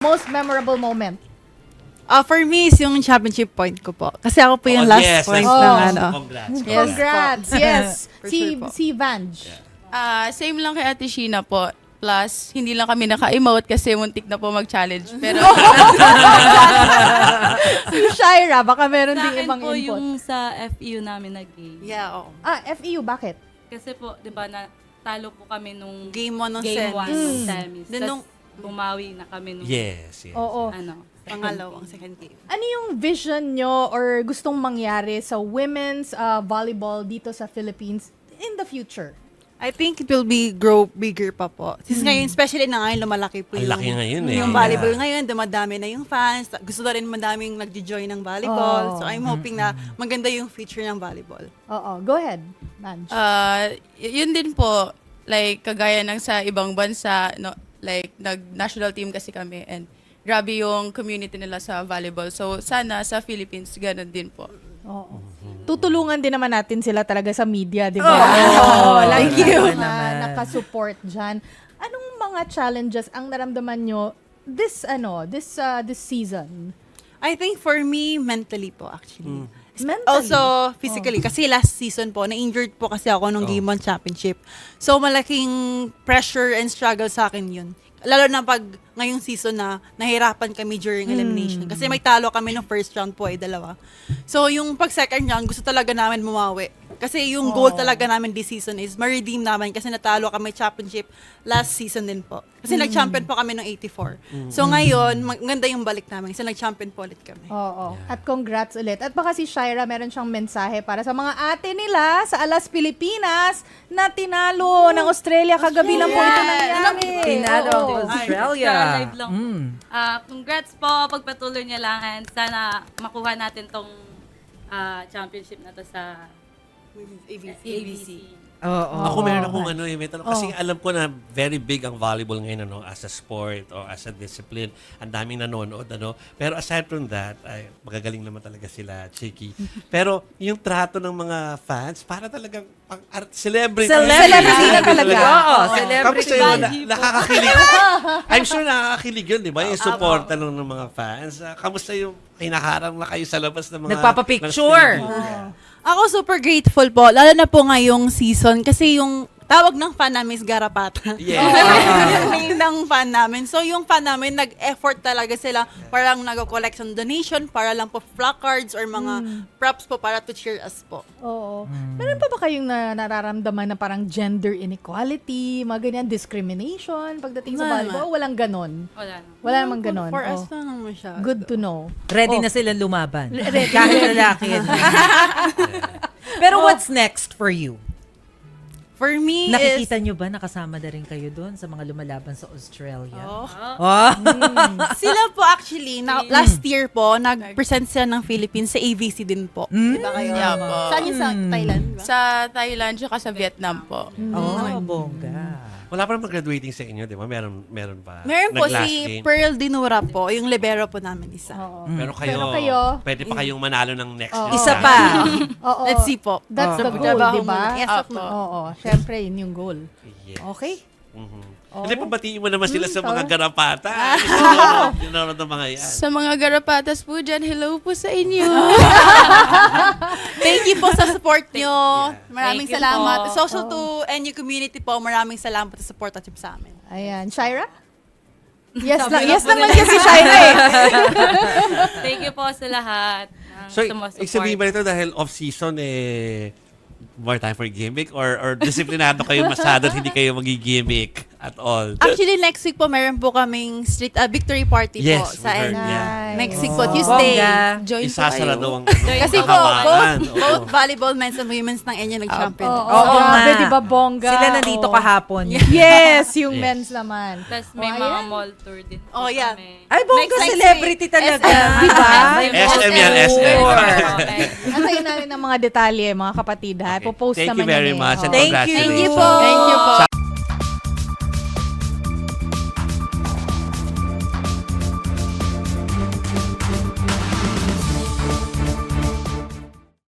Most memorable moment? For me, is yung championship point ko po. Kasi ako po yung last point ng ano. Congrats. Congrats. Yes. For sure po. Si Vanj. Same lang kay Ate Sheena po. Plus, hindi lang kami naka-emote kasi muntik na po mag-challenge. Pero, Si Shaira, baka meron Sa ding akin ibang po input. yung sa FEU namin na game. Yeah, oo. FEU, bakit? Kasi po, di ba, talo po kami nung Game 1 ng game 1 semis. ng semis. Then Tapos nung bumawi na kami nung Yes. Oo. ano. pangalawang second game. Ano yung vision nyo or gustong mangyari sa women's volleyball dito sa Philippines in the future? I think it will be grow bigger pa po. Since ngayon, especially na ngayon, lumalaki po Ang laki ngayon eh. yung volleyball ngayon, dumadami na yung fans. Gusto na rin madaming nagjo-join ng volleyball. So I'm hoping na maganda yung future ng volleyball. Oo. Go ahead, Vanj. yun din po, like, kagaya ng sa ibang bansa, no, like, nag-national team kasi kami and grabe yung community nila sa volleyball. So, sana sa Philippines, ganun din po. Oo. Tutulungan din naman natin sila talaga sa media, di ba? Thank you. Nakasupport dyan. Anong mga challenges ang naramdaman nyo this season? I think for me, mentally po actually. Mentally? Also, physically. Kasi last season po, na-injured po kasi ako nung Game 1 Championship. So, malaking pressure and struggle sa akin yun. Lalo na pag ngayong season na nahirapan kami during elimination. Kasi may talo kami ng first round po, dalawa. So, yung pag second round, gusto talaga namin bumawi. Kasi yung goal talaga namin this season is ma-redeem namin kasi natalo kami championship last season din po. Kasi nag-champion po kami ng 84. So, ngayon, maganda yung balik namin kasi nag-champion po ulit kami. Oo. At congrats ulit. At baka si Shaira meron siyang mensahe para sa mga ate nila sa Alas Pilipinas na tinalo ng Australia. Kagabi lang po ito nangyari. Tinalo Oo. Australia. Live lang po. Congrats po, pagpatuloy niya lang and sana makuha natin tong championship na to sa ABC. Oo. Ako meron akong may tanong. Kasi alam ko na very big ang volleyball ngayon as a sport or as a discipline. Ang daming nanonood. Pero aside from that, ay, magagaling naman talaga sila, Chiki. Pero yung trato ng mga fans, para talagang celebrity. Celebrity na talaga. Oo, Kamusta celebrity. yun? Nakakakilig. I'm sure nakakakilig yun, di ba? Yung support ng mga fans. Kamusta yung hinaharang na kayo sa labas ng mga Nagpapapicture. ng studio? Ako super grateful po, lalo na po ngayong season kasi yung tawag ng fan namin is Garapata. Yeah. Yung name ng fan namin. So yung fan namin, nag-effort talaga sila. Parang nag-collect ng donation para lang po placards or mga props po para to cheer us po. Oo. Meron pa ba kayong nararamdaman na parang gender inequality, mga ganyan, discrimination pagdating sa Wala volleyball? Walang ganon. Wala na. Wala namang ganon. For Oh. us na naman siya. Good to know. Ready na silang lumaban. Kahit lalaki. Pero what's next for you? For me Nakikita nyo ba nakasama na rin kayo doon sa mga lumalaban sa Australia? Oh. Oh. Sila po actually, last year po, nag-present sila ng Philippines sa AVC din po. Diba kayo? Yeah po. Saan yun sa Thailand? Ba? Sa Thailand, tsaka sa Vietnam po. Oh, bongga. Wala pa naman graduating sa inyo, di ba? Meron pa. Meron po Nag-last si game. Pearl Dinura po, yung libero po namin isa. Oo. Pero kayo, Pero kayo, pwede pa kayong manalo ng next Oo. Isa pa. Oo. Let's see po. That's the goal, Trabaho di ba? muna. Yes, of course. Oo. Syempre, yun yung goal. Yes. Okay. Hindi, pabatiin mo naman sila sa mga garapata. Yun naman ng mga yan. Sa mga garapatas po dyan, hello po sa inyo. Thank you po sa support nyo. Maraming Thank you salamat. po. Social to NU community po, maraming salamat sa support at sa amin. Ayan. Shaira? Yes, yes naman kasi Shaira eh. Thank you po sa lahat. So, ibig sabihin ba ito dahil off-season, more time for gimmick or disiplinado kayo masyado at hindi kayo magi-gimmick at all? Actually, next week po, meron po kaming street victory party po Yes, sa we heard, NU. yeah. Next week po, Tuesday. Bongga. Join po Isasara kayo. daw ang Kasi po, kahawakan. both volleyball men's and women's ng NU nag-champion. Oo, Oo grabe, nga. di ba, bongga? Sila nandito Oo. kahapon. Yes, yung Yes. men's naman. Tapos may Oh, mga ayan. mall tour din po Oh, yeah. kami. Ay, bongga, Next celebrity week, talaga. SM. Di ba? SM yan, SM. Antayin natin ang mga detalye, mga kapatid, ha? Okay. Popost Thank naman you very yan eh. much and Oo. Thank you. congratulations. Thank you po. Thank you po.